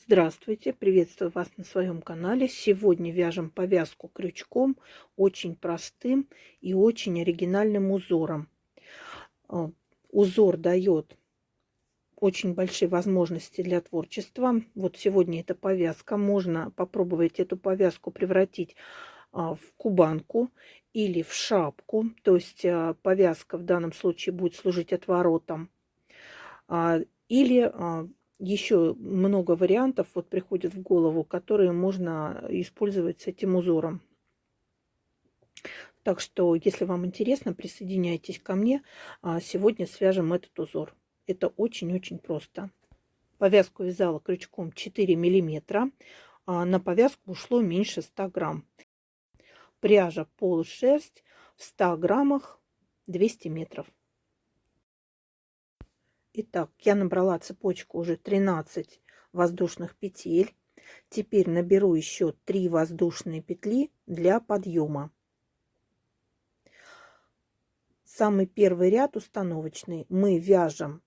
Здравствуйте, приветствую вас на своем канале. Сегодня вяжем повязку крючком очень простым и очень оригинальным узором. А, Узор дает очень большие возможности для творчества. Вот сегодня эта повязка. Можно попробовать эту повязку превратить в кубанку или в шапку. То есть повязка в данном случае будет служить отворотом. Или еще много вариантов вот приходит в голову, которые можно использовать с этим узором. Так что, если вам интересно, присоединяйтесь ко мне. Сегодня свяжем этот узор. Это очень-очень просто. Повязку вязала крючком 4 миллиметра. На повязку ушло меньше 100 грамм. Пряжа полушерсть в 100 граммах 200 метров. Итак, я набрала цепочку уже 13 воздушных петель. Теперь наберу еще 3 воздушные петли для подъема. Самый первый ряд установочный мы вяжем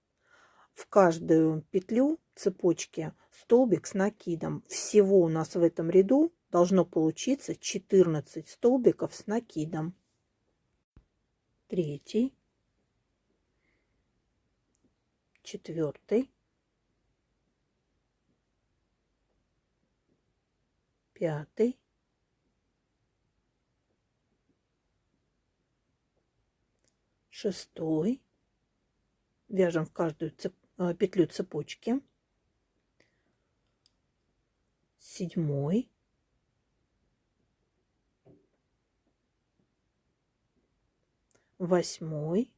в каждую петлю цепочки столбик с накидом. Всего у нас в этом ряду должно получиться 14 столбиков с накидом. Третий, четвертый, пятый, шестой. Вяжем в каждую петлю цепочки. Седьмой, восьмой,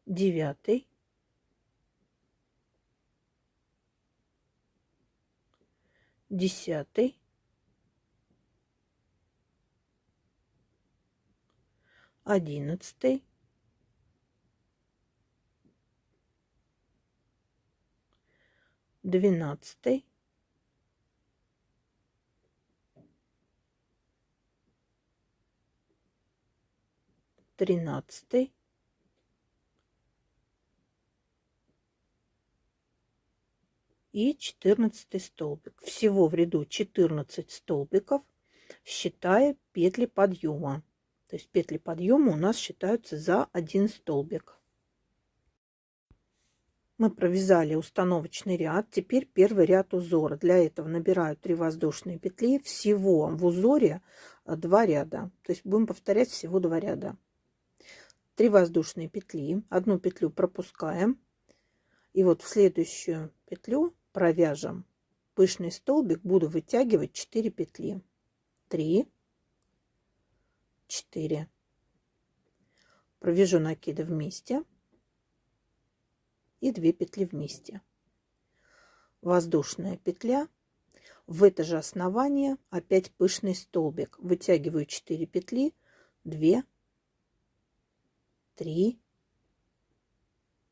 девятый, 10, 11, 12, 13, и 14 столбик. Всего в ряду 14 столбиков, считая петли подъема. То есть петли подъема у нас считаются за один столбик. Мы провязали установочный ряд. Теперь первый ряд узора. Для этого набираю 3 воздушные петли. Всего в узоре 2 ряда. То есть будем повторять всего 2 ряда. 3 воздушные петли. Одну петлю пропускаем. И вот в следующую петлю провяжем пышный столбик. Буду вытягивать 4 петли. 3, 4. Провяжу накиды вместе. И 2 петли вместе. Воздушная петля. В это же основание опять пышный столбик. Вытягиваю 4 петли. 2, 3,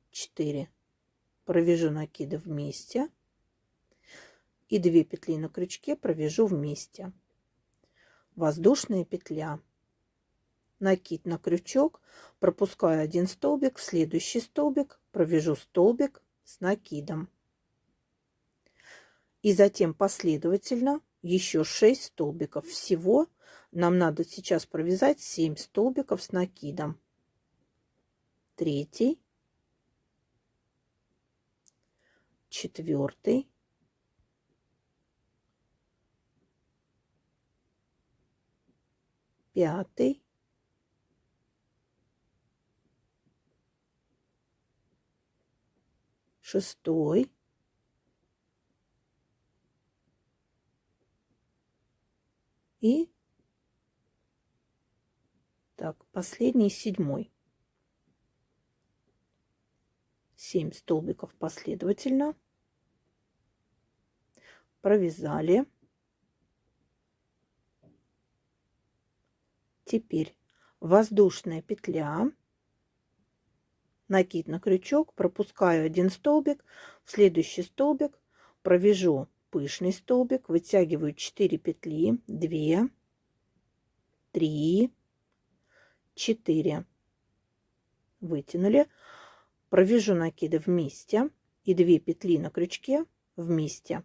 4. Провяжу накиды вместе. И 2 петли на крючке провяжу вместе. Воздушная петля. Накид на крючок. Пропускаю 1 столбик. В следующий столбик провяжу столбик с накидом. И затем последовательно еще 6 столбиков. Всего нам надо сейчас провязать 7 столбиков с накидом. 3, 4, 5, 6, и так, последний 7. 7 столбиков последовательно провязали. Теперь воздушная петля, накид на крючок, пропускаю 1 столбик, в следующий столбик провяжу пышный столбик, вытягиваю 4 петли, 2, 3, 4, вытянули, Провяжу накиды вместе и 2 петли на крючке вместе.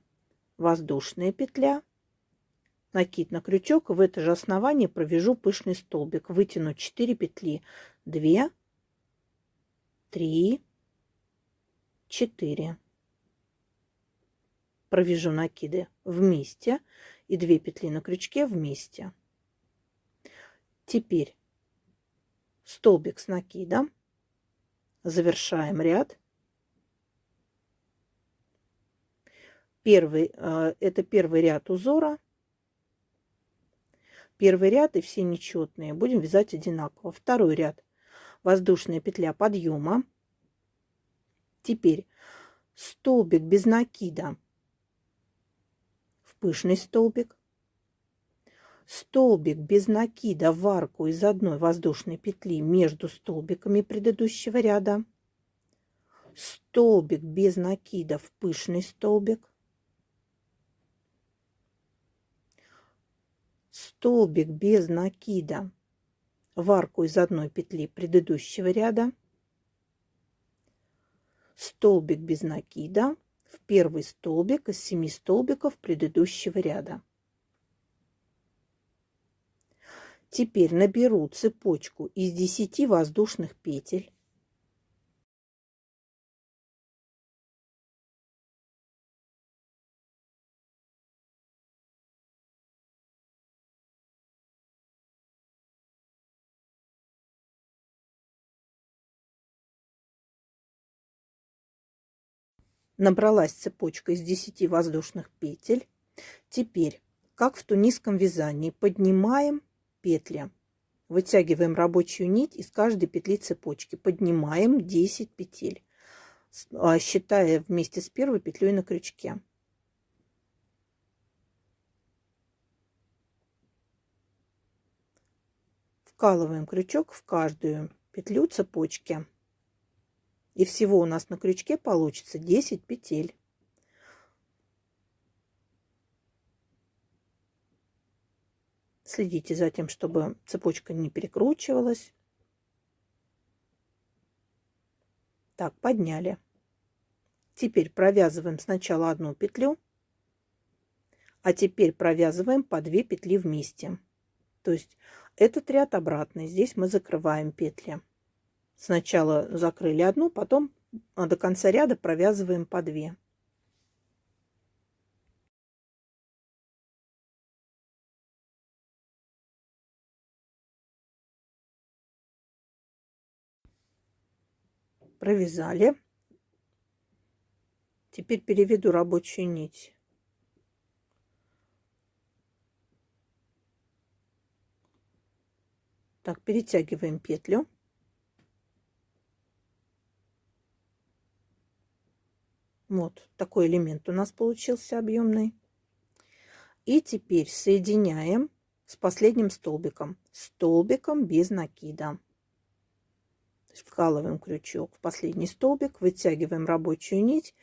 Воздушная петля, накид на крючок, в это же основание провяжу пышный столбик, вытяну 4 петли, 2, 3, 4. Провяжу накиды вместе и 2 петли на крючке вместе. Теперь столбик с накидом, завершаем ряд. Это первый ряд узора. Первый ряд и все нечетные будем вязать одинаково. Второй ряд воздушная петля подъема. Теперь столбик без накида в пышный столбик. Столбик без накида в арку из одной воздушной петли между столбиками предыдущего ряда. Столбик без накида в пышный столбик. Столбик без накида в арку из одной петли предыдущего ряда. Столбик без накида в первый столбик из 7 столбиков предыдущего ряда. Теперь наберу цепочку из 10 воздушных петель. Набралась цепочка из 10 воздушных петель. Теперь, как в тунисском вязании, поднимаем петли. Вытягиваем рабочую нить из каждой петли цепочки. Поднимаем 10 петель, считая вместе с первой петлей на крючке. Вкалываем крючок в каждую петлю цепочки. И всего у нас на крючке получится 10 петель. Следите за тем, чтобы цепочка не перекручивалась. Так, подняли. Теперь провязываем сначала одну петлю, а теперь провязываем по 2 петли вместе. То есть этот ряд обратный. Здесь мы закрываем петли. Сначала закрыли одну, потом до конца ряда провязываем по 2. Провязали. Теперь переведу рабочую нить. Так, перетягиваем петлю. Вот такой элемент у нас получился объемный. И теперь соединяем с последним столбиком. Столбиком без накида. Вкалываем крючок в последний столбик, вытягиваем рабочую нить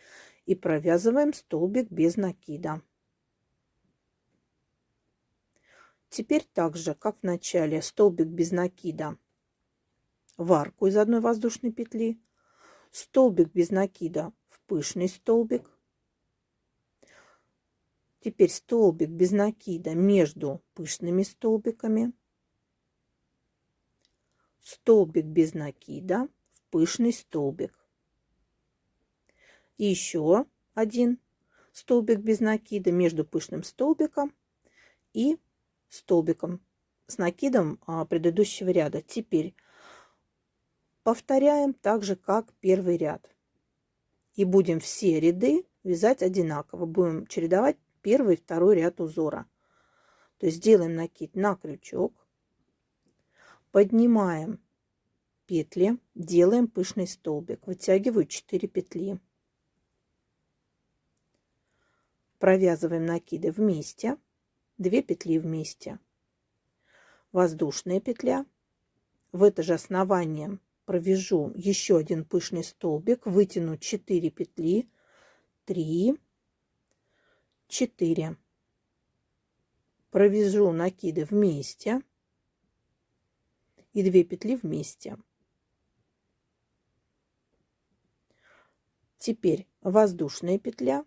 и провязываем столбик без накида. Теперь так же, как в начале, столбик без накида в арку из одной воздушной петли, столбик без накида в пышный столбик. Теперь столбик без накида между пышными столбиками. Столбик без накида в пышный столбик. И еще один столбик без накида между пышным столбиком и столбиком с накидом предыдущего ряда. Теперь повторяем так же, как первый ряд. И будем все ряды вязать одинаково. Будем чередовать первый и второй ряд узора. То есть делаем накид на крючок, поднимаем петли, делаем пышный столбик, вытягиваю 4 петли. Провязываем накиды вместе, 2 петли вместе. Воздушная петля. В это же основание провяжу еще один пышный столбик, вытяну 4 петли, 3, 4. Провяжу накиды вместе и 2 петли вместе. Теперь воздушная петля.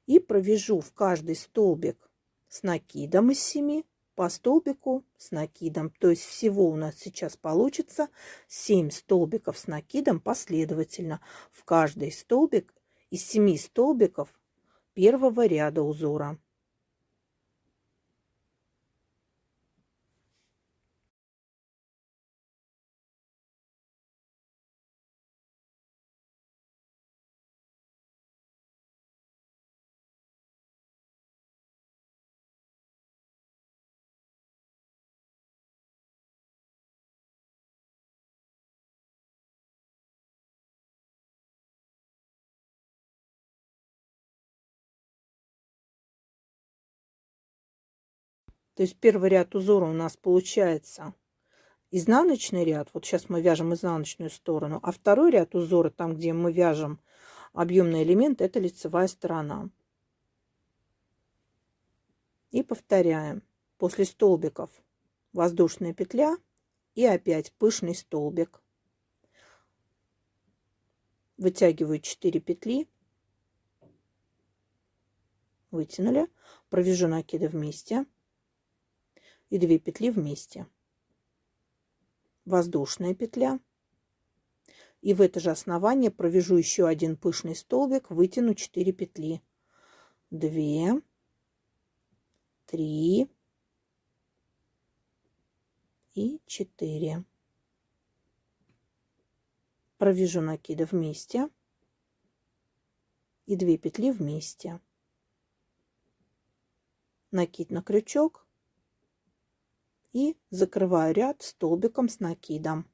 И провяжу в каждый столбик с накидом из 7 по столбику с накидом. То есть всего у нас сейчас получится 7 столбиков с накидом последовательно. В каждый столбик из 7 столбиков первого ряда узора. То есть первый ряд узора у нас получается изнаночный ряд. Вот сейчас мы вяжем изнаночную сторону. А второй ряд узора, там, где мы вяжем объемный элемент, это лицевая сторона. И повторяем. После столбиков воздушная петля и опять пышный столбик. Вытягиваю 4 петли. Вытянули. Провяжу накиды вместе. И 2 петли вместе. Воздушная петля. И в это же основание провяжу еще один пышный столбик, вытяну 4 петли. 2, 3 и 4. Провяжу накиды вместе и 2 петли вместе. Накид на крючок и закрываю ряд столбиком с накидом.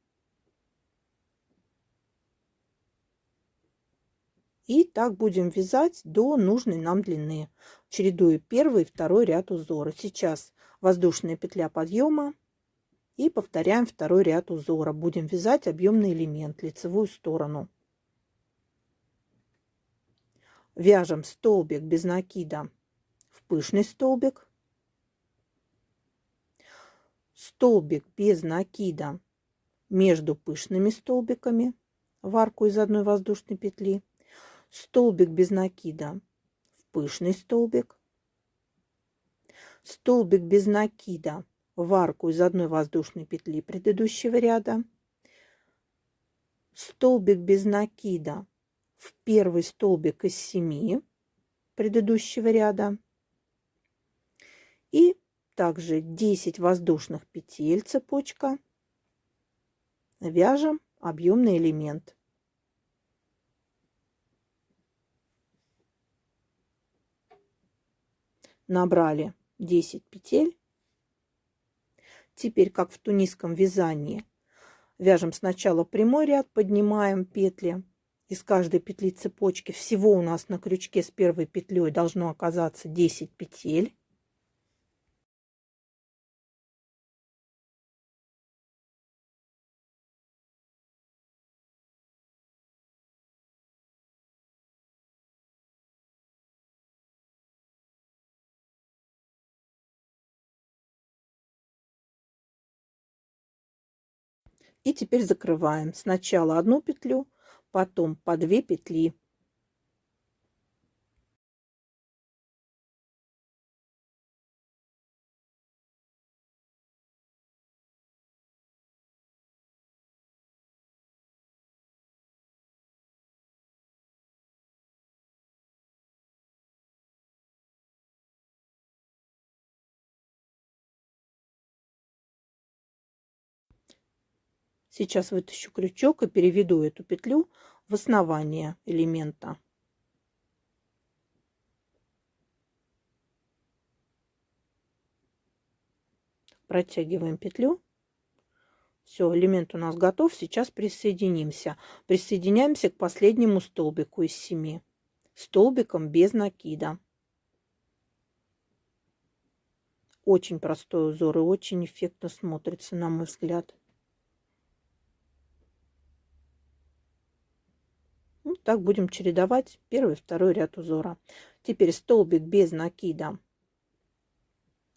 И так будем вязать до нужной нам длины, чередуя первый и второй ряд узора. Сейчас воздушная петля подъема и повторяем второй ряд узора. Будем вязать объемный элемент, лицевую сторону. Вяжем столбик без накида в пышный столбик, столбик без накида между пышными столбиками в арку из одной воздушной петли, столбик без накида в пышный столбик, столбик без накида в арку из одной воздушной петли предыдущего ряда, столбик без накида в первый столбик из 7 предыдущего ряда и также 10 воздушных петель цепочка. Вяжем объемный элемент. Набрали 10 петель. Теперь, как в тунисском вязании, вяжем сначала прямой ряд, поднимаем петли. Из каждой петли цепочки всего у нас на крючке с первой петлей должно оказаться 10 петель. И теперь закрываем сначала одну петлю, потом по 2 петли. Сейчас вытащу крючок и переведу эту петлю в основание элемента. Протягиваем петлю. Все, элемент у нас готов. Сейчас присоединимся. Присоединяемся к последнему столбику из 7. Столбиком без накида. Очень простой узор и очень эффектно смотрится, на мой взгляд. Ну, так будем чередовать первый и второй ряд узора. Теперь столбик без накида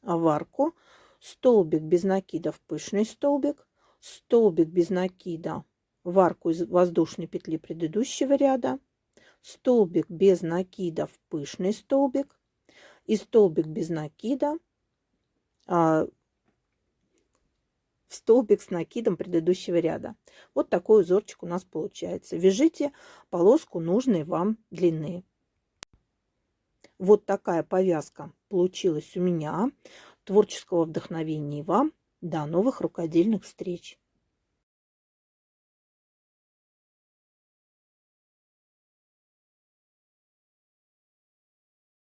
в арку, столбик без накида в пышный столбик, столбик без накида в арку из воздушной петли предыдущего ряда, столбик без накида в пышный столбик и столбик без накида в столбик с накидом предыдущего ряда. Вот такой узорчик у нас получается. Вяжите полоску нужной вам длины. Вот такая повязка получилась у меня. Творческого вдохновения вам. До новых рукодельных встреч!